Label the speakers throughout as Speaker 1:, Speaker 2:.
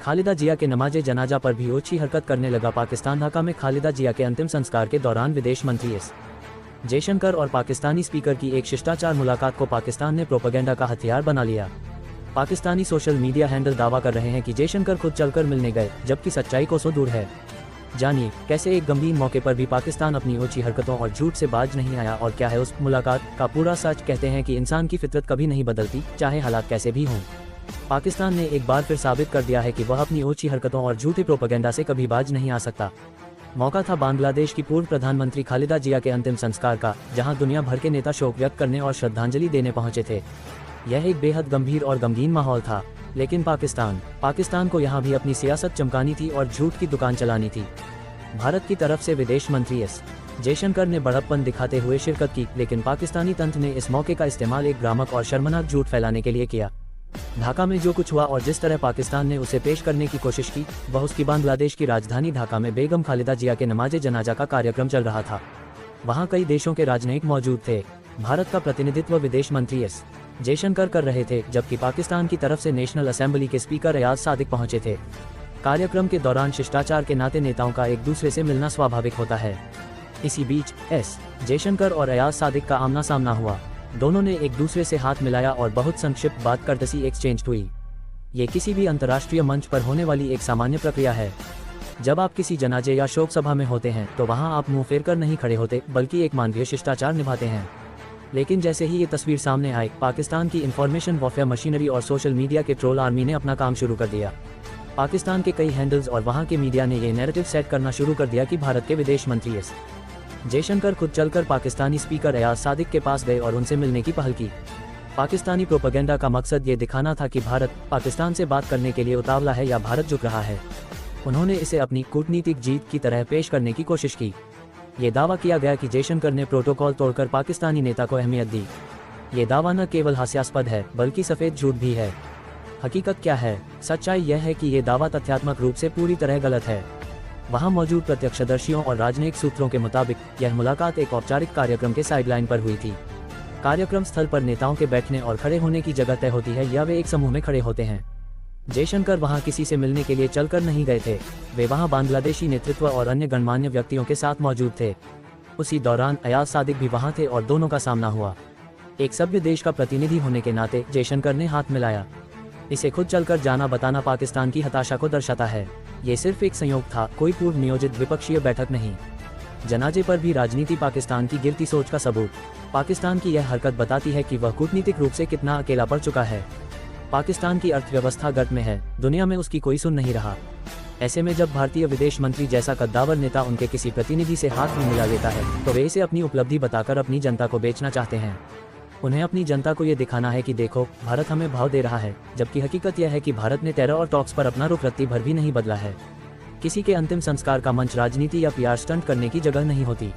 Speaker 1: खालिदा जिया के नमाजे जनाजा पर भी ओछी हरकत करने लगा पाकिस्तान। ढाका में खालिदा जिया के अंतिम संस्कार के दौरान विदेश मंत्री एस जयशंकर और पाकिस्तानी स्पीकर की एक शिष्टाचार मुलाकात को पाकिस्तान ने प्रोपेगेंडा का हथियार बना लिया। पाकिस्तानी सोशल मीडिया हैंडल दावा कर रहे हैं कि जयशंकर खुद चलकर मिलने गए, जबकि सच्चाई कोसों दूर है। जानिए कैसे एक गंभीर मौके पर भी पाकिस्तान अपनी ऊंची हरकतों और झूठ से बाज नहीं आया, और क्या है उस मुलाकात का पूरा सच। कहते हैं कि इंसान की फितरत कभी नहीं बदलती, चाहे हालात कैसे भी हों। पाकिस्तान ने एक बार फिर साबित कर दिया है कि वह अपनी ऊंची हरकतों और झूठे प्रोपेगेंडा से कभी बाज नहीं आ सकता। मौका था बांग्लादेश की पूर्व प्रधानमंत्री खालिदा जिया के अंतिम संस्कार का, जहां दुनिया भर के नेता शोक व्यक्त करने और श्रद्धांजलि देने पहुंचे थे। यह एक बेहद गंभीर और गमगीन माहौल था, लेकिन पाकिस्तान को यहाँ भी अपनी सियासत चमकानी थी और झूठ की दुकान चलानी थी। भारत की तरफ से विदेश मंत्री एस जयशंकर ने बड़प्पन दिखाते हुए शिरकत की, लेकिन पाकिस्तानी तंत्र ने इस मौके का इस्तेमाल एक भ्रामक और शर्मनाक झूठ फैलाने के लिए किया। ढाका में जो कुछ हुआ और जिस तरह पाकिस्तान ने उसे पेश करने की कोशिश की, वह उसकी बांग्लादेश की राजधानी ढाका में बेगम खालिदा जिया के नमाजे जनाजा का कार्यक्रम चल रहा था। वहां कई देशों के राजनयिक मौजूद थे। भारत का प्रतिनिधित्व विदेश मंत्री एस जयशंकर कर रहे थे, जबकि पाकिस्तान की तरफ से नेशनल असेंबली के स्पीकर अयाज सादिक पहुंचे थे। कार्यक्रम के दौरान शिष्टाचार के नाते नेताओं का एक दूसरे से मिलना स्वाभाविक होता है। इसी बीच एस जयशंकर और अयाज सादिक का आमना सामना हुआ। दोनों ने एक दूसरे से हाथ मिलाया और बहुत संक्षिप्त बात कर्टसी एक्सचेंज हुई। ये किसी भी अंतर्राष्ट्रीय मंच पर होने वाली एक सामान्य प्रक्रिया है। जब आप किसी जनाजे या शोक सभा में होते हैं तो वहां आप मुंह फेर कर नहीं खड़े होते, बल्कि एक मानवीय शिष्टाचार निभाते हैं। लेकिन जैसे ही ये तस्वीर सामने आई, पाकिस्तान की इंफॉर्मेशन वॉरफेयर मशीनरी और सोशल मीडिया के ट्रोल आर्मी ने अपना काम शुरू कर दिया। पाकिस्तान के कई हैंडल्स और वहां के मीडिया ने ये नैरेटिव सेट करना शुरू कर दिया कि भारत के विदेश मंत्री एस जयशंकर खुद चलकर पाकिस्तानी स्पीकर अयाज सादिक के पास गए और उनसे मिलने की पहल की। पाकिस्तानी प्रोपेगेंडा का मकसद ये दिखाना था कि भारत पाकिस्तान से बात करने के लिए उतावला है या भारत झुक रहा है। उन्होंने इसे अपनी कूटनीतिक जीत की तरह पेश करने की कोशिश की। ये दावा किया गया कि जयशंकर ने प्रोटोकॉल तोड़कर पाकिस्तानी नेता को अहमियत दी। ये दावा न केवल हास्यास्पद है, बल्कि सफ़ेद झूठ भी है। हकीकत क्या है? सच्चाई यह है कि ये दावा तथ्यात्मक रूप से पूरी तरह गलत है। वहां मौजूद प्रत्यक्षदर्शियों और राजनयिक सूत्रों के मुताबिक यह मुलाकात एक औपचारिक कार्यक्रम के साइडलाइन पर हुई थी। कार्यक्रम स्थल पर नेताओं के बैठने और खड़े होने की जगह तय होती है, या वे एक समूह में खड़े होते हैं। जयशंकर वहां किसी से मिलने के लिए चलकर नहीं गए थे, वे वहां बांग्लादेशी नेतृत्व और अन्य गणमान्य व्यक्तियों के साथ मौजूद थे। उसी दौरान अयाज सादिक भी वहां थे और दोनों का सामना हुआ। एक सभ्य देश का प्रतिनिधि होने के नाते जयशंकर ने हाथ मिलाया। इसे खुद चलकर जाना बताना पाकिस्तान की हताशा को दर्शाता है। ये सिर्फ एक संयोग था, कोई पूर्व नियोजित द्विपक्षीय बैठक नहीं। जनाजे पर भी राजनीति पाकिस्तान की गिरती सोच का सबूत। पाकिस्तान की यह हरकत बताती है कि वह कूटनीतिक रूप से कितना अकेला पड़ चुका है। पाकिस्तान की अर्थव्यवस्था गर्त में है, दुनिया में उसकी कोई सुन नहीं रहा। ऐसे में जब भारतीय विदेश मंत्री जैसा कद्दावर नेता उनके किसी प्रतिनिधि से हाथ में मिला लेता है, तो वे इसे अपनी उपलब्धि बताकर अपनी जनता को बेचना चाहते हैं। उन्हें अपनी जनता को ये दिखाना है कि देखो, भारत हमें भाव दे रहा है, जबकि हकीकत यह है कि भारत ने टेरर और टॉक्स पर अपना रुख रत्ती भर भी नहीं बदला है। किसी के अंतिम संस्कार का मंच राजनीति या पीआर स्टंट करने की जगह नहीं होती।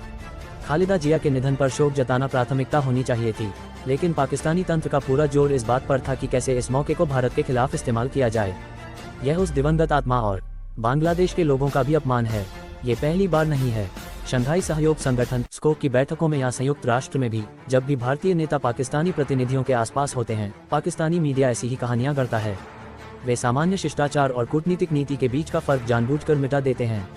Speaker 1: खालिदा जिया के निधन पर शोक जताना प्राथमिकता होनी चाहिए थी, लेकिन पाकिस्तानी तंत्र का पूरा जोर इस बात पर था कि कैसे इस मौके को भारत के खिलाफ इस्तेमाल किया जाए। यह उस दिवंगत आत्मा और बांग्लादेश के लोगों का भी अपमान है। ये पहली बार नहीं है। शंघाई सहयोग संगठन स्कोक की बैठकों में या संयुक्त राष्ट्र में भी जब भी भारतीय नेता पाकिस्तानी प्रतिनिधियों के आसपास होते हैं, पाकिस्तानी मीडिया ऐसी ही कहानियां गढ़ता है। वे सामान्य शिष्टाचार और कूटनीतिक नीति के बीच का फर्क जानबूझकर मिटा देते हैं।